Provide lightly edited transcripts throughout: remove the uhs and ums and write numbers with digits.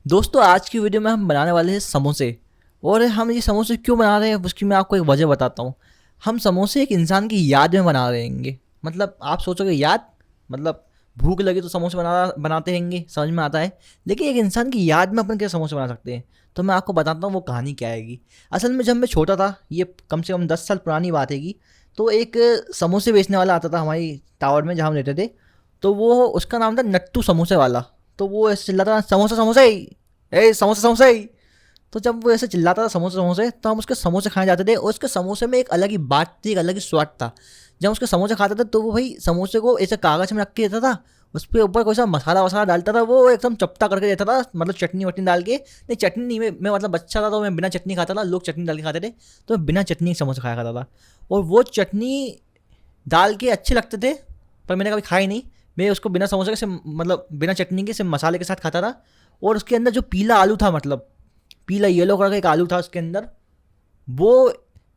दोस्तों आज की वीडियो में हम बनाने वाले हैं समोसे। और हम ये समोसे क्यों बना रहे हैं उसकी मैं आपको एक वजह बताता हूँ। हम समोसे एक इंसान की याद में बना रहे होंगे। मतलब आप सोचोगे याद, मतलब भूख लगी तो समोसे बनाते रहेंगे, समझ में आता है। लेकिन एक इंसान की याद में अपन कैसे समोसे बना सकते हैं, तो मैं आपको बताता हूँ वो कहानी क्या आएगी। असल में जब मैं छोटा था, ये कम से कम 10 साल पुरानी बात हैगी, तो एक समोसे बेचने वाला आता था हमारी टावर में जहाँ हम रहते थे। तो वो उसका नाम था नट्टू समोसे वाला। तो वो ऐसे चिल्लाता था, समोसा समोसे, ए समोसा समोसे। तो जब वो ऐसे चिल्लाता था समोसे समोसे, तो हम उसके समोसे खाने जाते थे। और उसके समोसे में एक अलग ही बात थी, एक अलग ही स्वाद था। जब उसके समोसे खाते थे तो वो भाई समोसे को ऐसे कागज़ में रख के देता था, उस पर ऊपर कोई सा मसाला वसाला डालता था, वो एकदम चपटा करके देता था, मतलब चटनी वटनी डाल के। नहीं चटनी नहीं, मैं मतलब बच्चा था तो मैं बिना चटनी खाता था, लोग चटनी डाल के खाते थे, तो मैं बिना चटनी के समोसे खाया खाता था। और वो चटनी डाल के अच्छे लगते थे, पर मैंने कभी खाई नहीं। मैं उसको बिना समोसे के मतलब बिना चटनी के सिर्फ मसाले के साथ खाता था। और उसके अंदर जो पीला आलू था, मतलब पीला येलो कलर का एक आलू था उसके अंदर, वो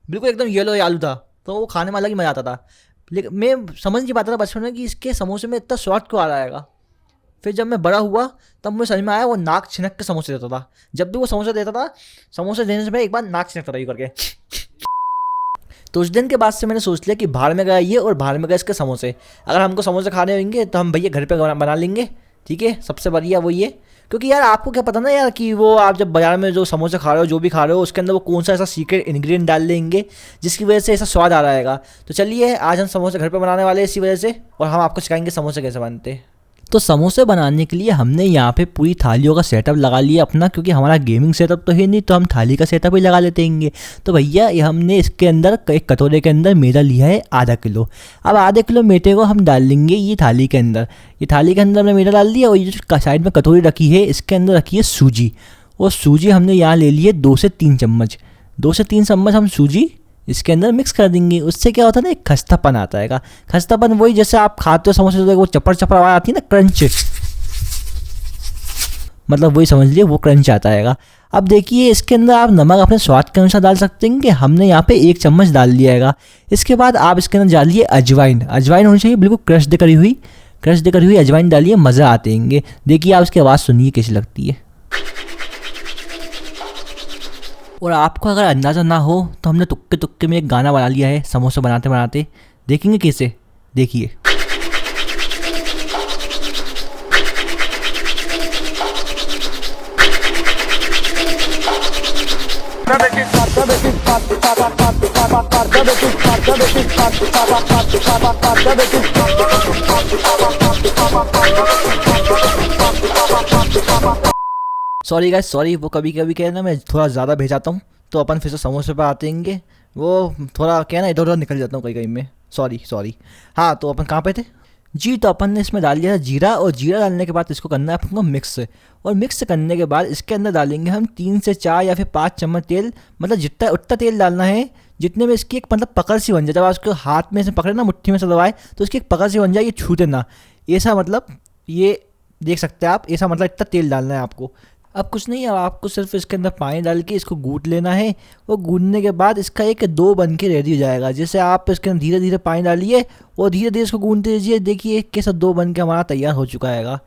बिल्कुल एकदम येलो आलू था। तो वो खाने में अलग ही मज़ा आता था। लेकिन मैं समझ नहीं पाता था बचपन में कि इसके समोसे में इतना स्वाद क्यों आ रहा है। फिर जब मैं बड़ा हुआ तब मुझे समझ में आया, वो नाक छिनक के समोसे देता था। जब भी वो समोसा देता था, समोसे देने से पहले एक बार नाक छिनकता था ये करके। तो उस दिन के बाद से मैंने सोच लिया कि बाहर में गया ये और बाहर में गए इसके समोसे। अगर हमको समोसे खाने होंगे तो हम भैया घर पे बना लेंगे, ठीक है। सबसे बढ़िया वो ये, क्योंकि यार आपको क्या पता ना यार कि वो आप जब बाजार में जो समोसे खा रहे हो, जो भी खा रहे हो, उसके अंदर वो कौन सा ऐसा सीक्रेट इंग्रेडिएंट डाल देंगे जिसकी वजह से ऐसा स्वाद आ रहा है। तो चलिए आज हम समोसे घर पे बनाने वाले हैं इसी वजह से, और हम आपको सिखाएंगे समोसे कैसे बनते हैं। तो समोसे बनाने के लिए हमने यहाँ पे पूरी थालियों का सेटअप लगा लिया अपना, क्योंकि हमारा गेमिंग सेटअप तो है नहीं, तो हम थाली का सेटअप ही लगा लेते हैं। तो भैया ये हमने इसके अंदर एक कटोरे के अंदर मैदा लिया है आधा किलो। अब आधे किलो मैदे को हम डाल लेंगे ये थाली के अंदर। ये थाली के अंदर हमने मैदा डाल दिया, और ये जो साइड में कटोरी रखी है इसके अंदर रखी है सूजी। और सूजी हमने यहाँ ले ली है 2 से 3 चम्मच। 2 से 3 चम्मच हम सूजी इसके अंदर मिक्स कर देंगे। उससे क्या होता है ना, एक खस्तापन आता है। खस्तापन वही जैसे आप खाते हो समोसे तो वो चपड़ चपड़ आवाज़ आती है ना, क्रंच, मतलब वही समझ लिए, वो क्रंच आता है। अब देखिए इसके अंदर आप नमक अपने स्वाद के अनुसार डाल सकते हैं कि हमने यहाँ पे 1 चम्मच डाल दिया है। इसके बाद आप इसके अंदर डालिए अजवाइन। अजवाइन होनी चाहिए बिल्कुल क्रश करी हुई अजवाइन डालिए, मज़ा आते हैं। देखिए आप इसकी आवाज़ सुनिए कैसी लगती है। और आपको अगर अंदाज़ा ना हो तो हमने तुक्के तुक्के में एक गाना बना लिया है समोसे बनाते बनाते। देखेंगे कैसे, देखिए। सॉरी गाइस, सॉरी, वो कभी कभी क्या है ना, मैं थोड़ा ज़्यादा भेज जाता हूँ। तो अपन फिर से समोसे पे आते हैं। वो थोड़ा क्या है ना, इधर उधर निकल जाता हूँ कहीं कहीं में, सॉरी सॉरी। हाँ तो अपन कहाँ पे थे जी। तो अपन ने इसमें डाल दिया था जीरा, और जीरा डालने के बाद इसको करना है अपन को मिक्स। और मिक्स करने के बाद इसके अंदर डालेंगे हम 3 से 4 या फिर 5 चम्मच तेल। मतलब जितना उतना तेल डालना है जितने में इसकी एक मतलब पकड़ सी बन जाए। जब आप उसको हाथ में से पकड़े ना, मुट्ठी में से दबाए, तो इसकी एक पकड़ सी बन जाए, ये छूटे ना, ऐसा मतलब ये देख सकते हैं आप। ऐसा मतलब इतना तेल डालना है आपको। अब कुछ नहीं, अब आपको सिर्फ इसके अंदर पानी डाल के इसको गूँथ लेना है। वो गूँथने के बाद इसका एक डो बन के रेडी हो जाएगा। जैसे आप इसके अंदर धीरे धीरे पानी डालिए और धीरे धीरे इसको गूँथते दीजिए। देखिए कैसा डो बन के हमारा तैयार हो चुका है।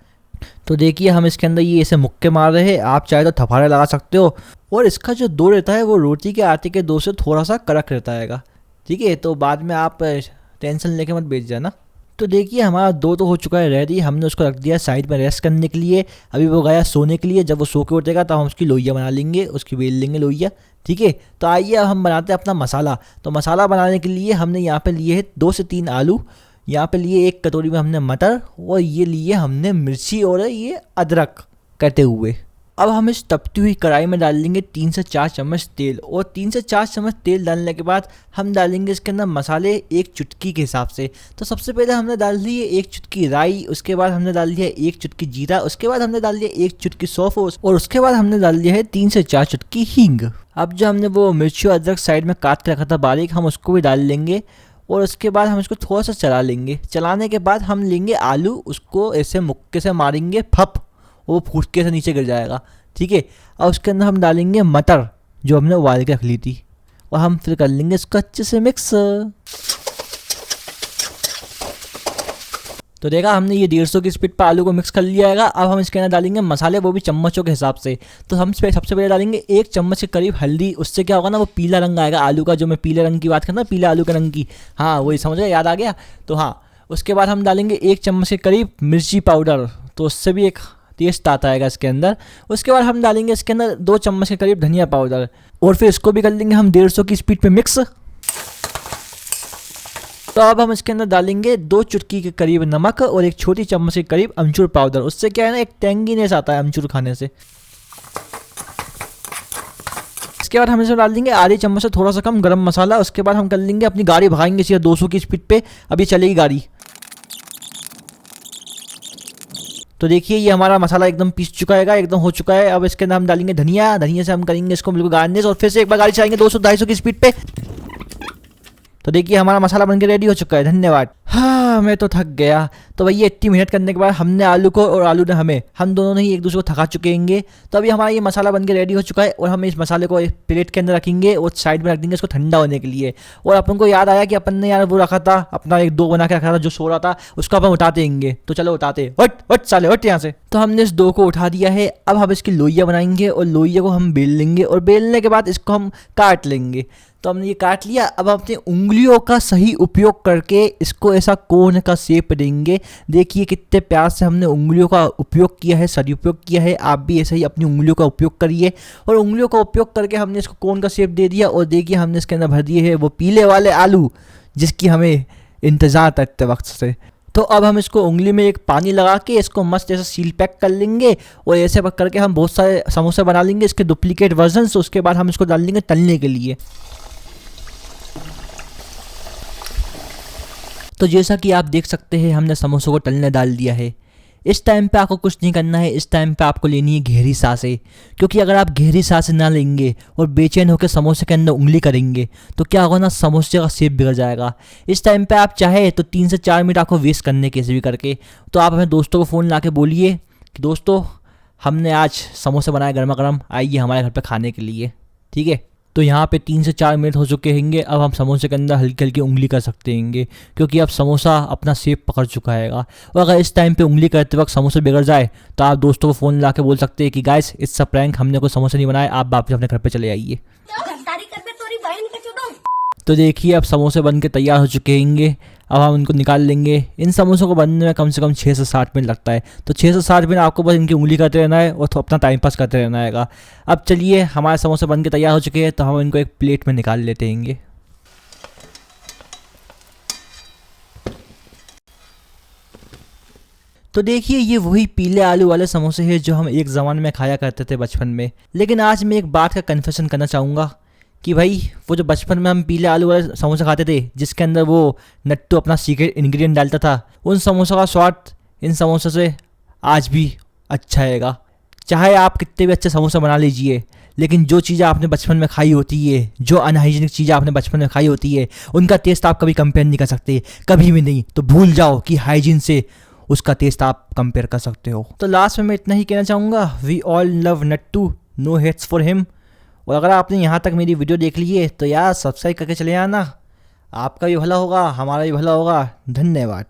तो देखिए हम इसके अंदर ये ऐसे मुक्के मार रहे हैं, आप चाहे तो थफाड़े लगा सकते हो। और इसका जो डो रहता है वो रोटी के आटे के डो से थोड़ा सा कड़क रहता है, ठीक है। तो बाद में आप टेंशन लेके मत बेच जाना। तो देखिए हमारा डो तो हो चुका है रेडी। हमने उसको रख दिया साइड में रेस्ट करने के लिए। अभी वो गया सोने के लिए। जब वो सो के उठेगा तो हम उसकी लोइया बना लेंगे, उसकी बेल लेंगे लोइया, ठीक है। तो आइए अब हम बनाते हैं अपना मसाला। तो मसाला बनाने के लिए हमने यहाँ पे लिए है 2 से 3 आलू, यहाँ पे लिए 1 कटोरी में हमने मटर, और ये लिए हमने मिर्ची और ये अदरक कटे हुए। अब हम इस तपती हुई कढ़ाई में डाल लेंगे 3 से 4 चम्मच तेल। और 3 से 4 चम्मच तेल डालने के बाद हम डालेंगे इसके अंदर मसाले 1 चुटकी के हिसाब से। तो सबसे पहले हमने डाल दी है 1 चुटकी राई, उसके बाद हमने डाल दिया 1 चुटकी जीरा, उसके बाद हमने डाल दिया 1 चुटकी सौंफ, और उसके बाद हमने डाल दिया है 3 से 4 चुटकी हींग। अब जो हमने वो मिर्ची और अदरक साइड में काट के रखा था बारीक, हम उसको भी डाल लेंगे। और उसके बाद हम इसको थोड़ा सा चला लेंगे। चलाने के बाद हम लेंगे आलू, उसको ऐसे मुक्के से मारेंगे फप, वो फूट के से नीचे गिर जाएगा, ठीक है। और उसके अंदर हम डालेंगे मटर जो हमने उबाल के रख ली थी, और हम फिर कर लेंगे इसको अच्छे से मिक्स। तो देखा हमने ये 150 की स्पीड पर आलू को मिक्स कर लिया है। अब हम इसके अंदर डालेंगे मसाले, वो भी चम्मचों के हिसाब से। तो हम सबसे पहले डालेंगे 1 चम्मच के करीब हल्दी। उससे क्या होगा ना, वो पीला रंग आएगा आलू का, जो मैं पीले रंग की बात करता हूँ, पीले आलू के रंग की। हाँ वही समझ गए, याद आ गया। तो हाँ, उसके बाद हम डालेंगे 1 चम्मच के करीब मिर्ची पाउडर, तो उससे भी एक टेस्ट आता है इसके अंदर। उसके बाद हम डालेंगे इसके अंदर 2 चम्मच के करीब धनिया पाउडर, और फिर इसको भी कर लेंगे हम 150 की स्पीड पे मिक्स। तो अब हम इसके अंदर डालेंगे 2 चुटकी के करीब नमक और 1 छोटी चम्मच के करीब अमचूर पाउडर। उससे क्या है ना, एक टेंगीनेस आता है अमचूर खाने से। इसके बाद हम इसमें डाल देंगे आधी चम्मच से थोड़ा सा कम गरम मसाला। उसके बाद हम कर लेंगे अपनी गाड़ी भगाएंगे सीधा 200 की स्पीड पे। अब ये चलेगी गाड़ी। तो देखिए ये हमारा मसाला एकदम पीस चुका है, एकदम हो चुका है। अब इसके अंदर हम डालेंगे धनिया। धनिया से हम करेंगे इसको बिल्कुल गार्निश, और फिर से एक बार गाड़ी चलाएंगे 200-250 की स्पीड पे। तो देखिए हमारा मसाला बनके रेडी हो चुका है। धन्यवाद। हाँ मैं तो थक गया। तो भैया इतनी मेहनत करने के बाद हमने आलू को और आलू ने हमें, हम दोनों ने ही एक दूसरे को थका चुके हैं। तो अभी हमारा ये मसाला बनके रेडी हो चुका है, और हम इस मसाले को एक प्लेट के अंदर रखेंगे और साइड में रख देंगे इसको ठंडा होने के लिए। और अपन को याद आया कि अपन ने यार वो रखा था अपना एक डो बना के रखा था जो सो रहा था, उसको अपन उठाते देंगे। तो चलो उठाते, हट हट साले हट यहाँ से। तो हमने इस डो को उठा दिया है। अब हम इसकी लोइयाँ बनाएंगे, और लोइया को हम बेल लेंगे, और बेलने के बाद इसको हम काट लेंगे। तो हमने ये काट लिया। अब अपनी उंगलियों का सही उपयोग करके इसको ऐसा कोन का शेप देंगे। देखिए कितने प्यार से हमने उंगलियों का उपयोग किया है, सदुपयोग किया है। आप भी ऐसे ही अपनी उंगलियों का उपयोग करिए। और उंगलियों का उपयोग करके हमने इसको कोन का शेप दे दिया। और देखिए हमने इसके अंदर भर दिए है वो पीले वाले आलू, जिसकी हमें इंतज़ार था इतने वक्त से। तो अब हम इसको उंगली में एक पानी लगा के इसको मस्त ऐसे सील पैक कर लेंगे, और ऐसे करके हम बहुत सारे समोसे बना लेंगे, इसके डुप्लीकेट वर्जन। उसके बाद हम इसको डाल लेंगे तलने के लिए। तो जैसा कि आप देख सकते हैं हमने समोसों को तलने डाल दिया है। इस टाइम पे आपको कुछ नहीं करना है। इस टाइम पे आपको लेनी है गहरी सांसें, क्योंकि अगर आप गहरी सांसें ना लेंगे और बेचैन होकर समोसे के अंदर उंगली करेंगे तो क्या होगा ना, समोसे का शेप बिगड़ जाएगा। इस टाइम पे आप चाहे तो 3 से 4 मिनट आपको वेस्ट करने कैसे भी करके, तो आप अपने दोस्तों को फ़ोन ला के बोलिए कि दोस्तों हमने आज समोसे बनाए गर्मा गर्म, आइए हमारे घर पर खाने के लिए। ठीक है। तो यहाँ पे 3 से 4 मिनट हो चुके होंगे। अब हम समोसे के अंदर हल्की हल्की उंगली कर सकते हैं, क्योंकि अब समोसा अपना शेप पकड़ चुका है। और अगर इस टाइम पे उंगली करते वक्त समोसे बिगड़ जाए तो आप दोस्तों को फ़ोन ला के बोल सकते हैं कि गाइस इट्स अ प्रैंक, हमने कोई समोसे नहीं बनाए, आप वापस अपने घर पे चले आइए। तो देखिए अब समोसे बन के तैयार हो चुके होंगे। अब हम इनको निकाल लेंगे। इन समोसों को बनने में कम से कम 6 से 7 मिनट लगता है। तो 6 से 7 मिनट आपको बस इनकी उंगली करते रहना है और तो अपना टाइम पास करते रहना है। अब चलिए हमारे समोसे बन के तैयार हो चुके हैं, तो हम इनको एक प्लेट में निकाल लेते हैं। तो देखिए ये वही पीले आलू वाले समोसे हैं जो हम एक ज़माने में खाया करते थे बचपन में। लेकिन आज मैं एक बात का कन्फेशन करना चाहूँगा कि भाई वो जो बचपन में हम पीले आलू वाले समोसे खाते थे, जिसके अंदर वो नट्टू अपना सीक्रेट इंग्रेडिएंट डालता था, उन समोसों का स्वाद इन समोसों से आज भी अच्छा आएगा। चाहे आप कितने भी अच्छे समोसे बना लीजिए, लेकिन जो चीज़ें आपने बचपन में खाई होती है, जो अनहाइजीनिक चीज़ें आपने बचपन में खाई होती है, उनका टेस्ट आप कभी कंपेयर नहीं कर सकते, कभी भी नहीं। तो भूल जाओ कि हाइजीन से उसका टेस्ट आप कंपेयर कर सकते हो। तो लास्ट में मैं इतना ही कहना चाहूँगा, we all love Nattu, no hates for him. और अगर आपने यहाँ तक मेरी वीडियो देख ली है तो यार सब्सक्राइब करके चले आना। आपका भी भला होगा, हमारा भी भला होगा। धन्यवाद।